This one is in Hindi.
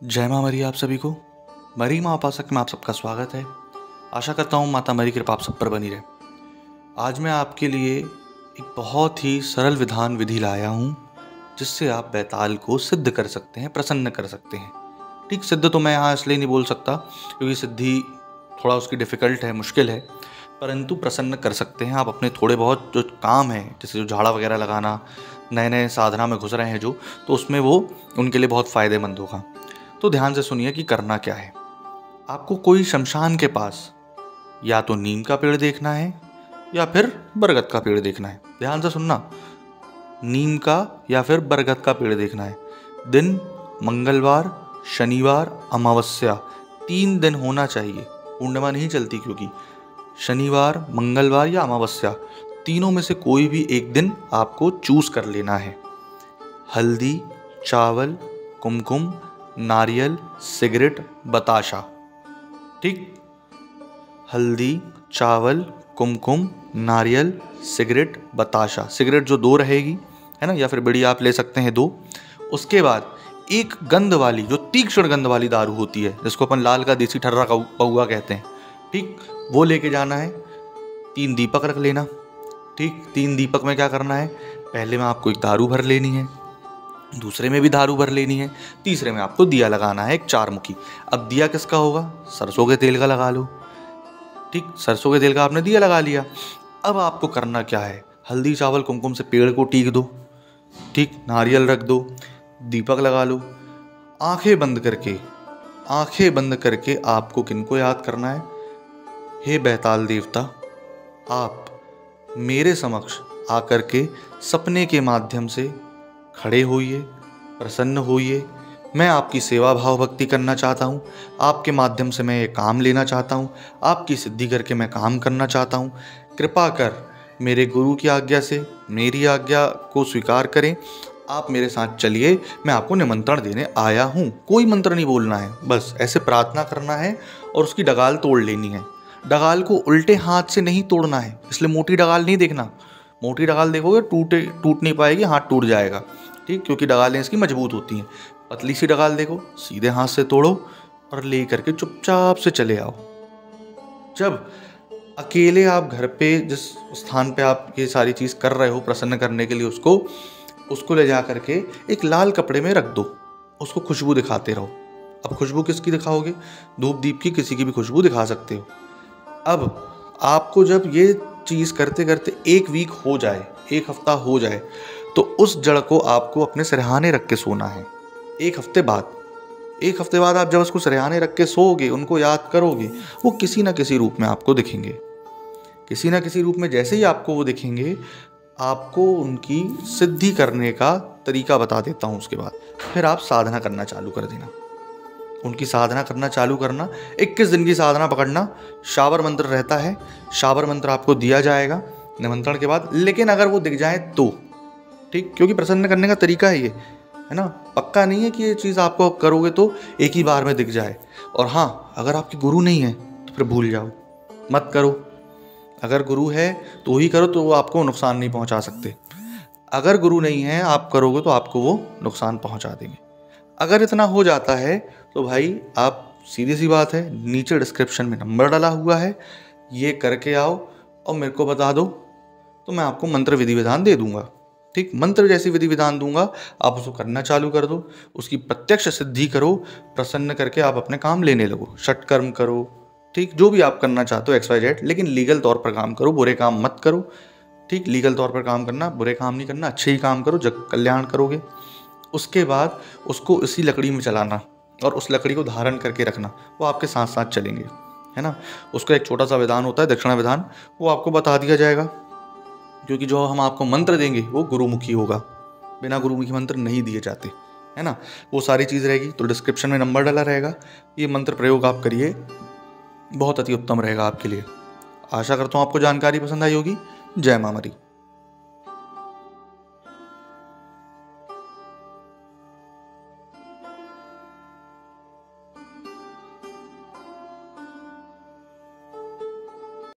जय माँ मरी आप सभी को। मरी माँ उपासक में आप सबका स्वागत है। आशा करता हूँ माता मरी कृपा आप सब पर बनी रहे। आज मैं आपके लिए एक बहुत ही सरल विधान विधि लाया हूँ जिससे आप बैताल को सिद्ध कर सकते हैं, प्रसन्न कर सकते हैं। ठीक, सिद्ध तो मैं यहाँ इसलिए नहीं बोल सकता क्योंकि सिद्धि थोड़ा उसकी डिफ़िकल्ट है, मुश्किल है, परंतु प्रसन्न कर सकते हैं आप अपने थोड़े बहुत जो काम है, जैसे जो झाड़ा वगैरह लगाना, नए नए साधना में घुस रहे हैं जो, तो उसमें वो उनके लिए बहुत फ़ायदेमंद होगा। तो ध्यान से सुनिए कि करना क्या है। आपको कोई शमशान के पास या तो नीम का पेड़ देखना है या फिर बरगद का पेड़ देखना है। ध्यान से सुनना, नीम का या फिर बरगद का पेड़ देखना है। दिन मंगलवार, शनिवार, अमावस्या 3 दिन होना चाहिए। पूर्णिमा नहीं चलती क्योंकि शनिवार, मंगलवार या अमावस्या तीनों में से कोई भी एक दिन आपको चूज कर लेना है। हल्दी, चावल, कुमकुम, नारियल, सिगरेट, बताशा। ठीक, हल्दी, चावल, कुमकुम, नारियल, सिगरेट, बताशा। सिगरेट जो 2 रहेगी, है ना, या फिर बड़ी आप ले सकते हैं 2। उसके बाद एक गंध वाली, जो तीक्ष्ण गंध वाली दारू होती है, जिसको अपन लाल का देसी ठर्रा पौआ कहते हैं, ठीक, वो लेके जाना है। 3 दीपक रख लेना। ठीक, 3 दीपक में क्या करना है, पहले में आपको एक दारू भर लेनी है, दूसरे में भी दारू भर लेनी है, तीसरे में आपको दिया लगाना है, एक 4 मुखी। अब दिया किसका होगा, सरसों के तेल का लगा लो। ठीक, सरसों के तेल का आपने दिया लगा लिया। अब आपको करना क्या है, हल्दी, चावल, कुमकुम से पेड़ को टीक दो। ठीक, नारियल रख दो, दीपक लगा लो। आंखें बंद करके आपको किनको याद करना है, हे बैताल देवता, आप मेरे समक्ष आकर के सपने के माध्यम से खड़े होइए, प्रसन्न होइए। मैं आपकी सेवा भाव भक्ति करना चाहता हूँ, आपके माध्यम से मैं ये काम लेना चाहता हूँ, आपकी सिद्धि करके मैं काम करना चाहता हूँ। कृपा कर मेरे गुरु की आज्ञा से मेरी आज्ञा को स्वीकार करें। आप मेरे साथ चलिए, मैं आपको निमंत्रण देने आया हूँ। कोई मंत्र नहीं बोलना है, बस ऐसे प्रार्थना करना है और उसकी डगाल तोड़ लेनी है। डगाल को उल्टे हाथ से नहीं तोड़ना है, इसलिए मोटी डगाल नहीं देखना। मोटी डगाल देखोगे टूट नहीं पाएगी, हाथ टूट जाएगा। ठीक, क्योंकि डगालें इसकी मजबूत होती हैं। पतली सी डगाल देखो, सीधे हाथ से तोड़ो और ले करके चुपचाप से चले आओ। जब अकेले आप घर पे जिस स्थान पे आप ये सारी चीज़ कर रहे हो प्रसन्न करने के लिए, उसको ले जा करके एक लाल कपड़े में रख दो, उसको खुशबू दिखाते रहो। अब खुशबू किसकी दिखाओगे, धूप दीप की, किसी की भी खुशबू दिखा सकते हो। अब आपको जब ये चीज़ करते करते 1 वीक हो जाए, 1 हफ्ता हो जाए, तो उस जड़ को आपको अपने सिरहाने रख के सोना है। 1 हफ्ते बाद आप जब उसको सिरहाने रख के सोओगे, उनको याद करोगे, वो किसी ना किसी रूप में आपको दिखेंगे। किसी ना किसी रूप में जैसे ही आपको वो दिखेंगे, आपको उनकी सिद्धि करने का तरीका बता देता हूँ। उसके बाद फिर आप साधना करना चालू कर देना। उनकी साधना करना चालू करना, 21 दिन की साधना पकड़ना। शावर मंत्र रहता है, शावर मंत्र आपको दिया जाएगा निमंत्रण के बाद। लेकिन अगर वो दिख जाए तो ठीक, क्योंकि प्रसन्न करने का तरीका है ये, है ना, पक्का नहीं है कि ये चीज़ आपको करोगे तो एक ही बार में दिख जाए। और हाँ, अगर आपके गुरु नहीं है तो फिर भूल जाओ, मत करो। अगर गुरु है तो ही करो, तो वो आपको नुकसान नहीं पहुंचा सकते। अगर गुरु नहीं है, आप करोगे तो आपको वो नुकसान पहुंचा देंगे। अगर इतना हो जाता है तो भाई आप, सीधी सी बात है, नीचे डिस्क्रिप्शन में नंबर डाला हुआ है, ये करके आओ और मेरे को बता दो, तो मैं आपको मंत्र विधि विधान दे दूंगा। ठीक, मंत्र जैसी विधि विधान दूंगा, आप उसको करना चालू कर दो, उसकी प्रत्यक्ष सिद्धि करो, प्रसन्न करके आप अपने काम लेने लगो। षटकर्म करो, ठीक, जो भी आप करना चाहते हो XYZ, लेकिन लीगल तौर पर काम करो, बुरे काम मत करो। ठीक, लीगल तौर पर काम करना, बुरे काम नहीं करना, अच्छे ही काम करो, जग कल्याण करोगे। उसके बाद उसको इसी लकड़ी में चलाना और उस लकड़ी को धारण करके रखना, वो आपके साथ साथ चलेंगे, है ना। उसका एक छोटा सा विधान होता है, दक्षिणा विधान, वो आपको बता दिया जाएगा, क्योंकि जो हम आपको मंत्र देंगे वो गुरुमुखी होगा, बिना गुरुमुखी मंत्र नहीं दिए जाते, है ना। वो सारी चीज़ रहेगी, तो डिस्क्रिप्शन में नंबर डाला रहेगा। ये मंत्र प्रयोग आप करिए, बहुत अति उत्तम रहेगा आपके लिए। आशा करता हूँ आपको जानकारी पसंद आई होगी। जय माँ मरी।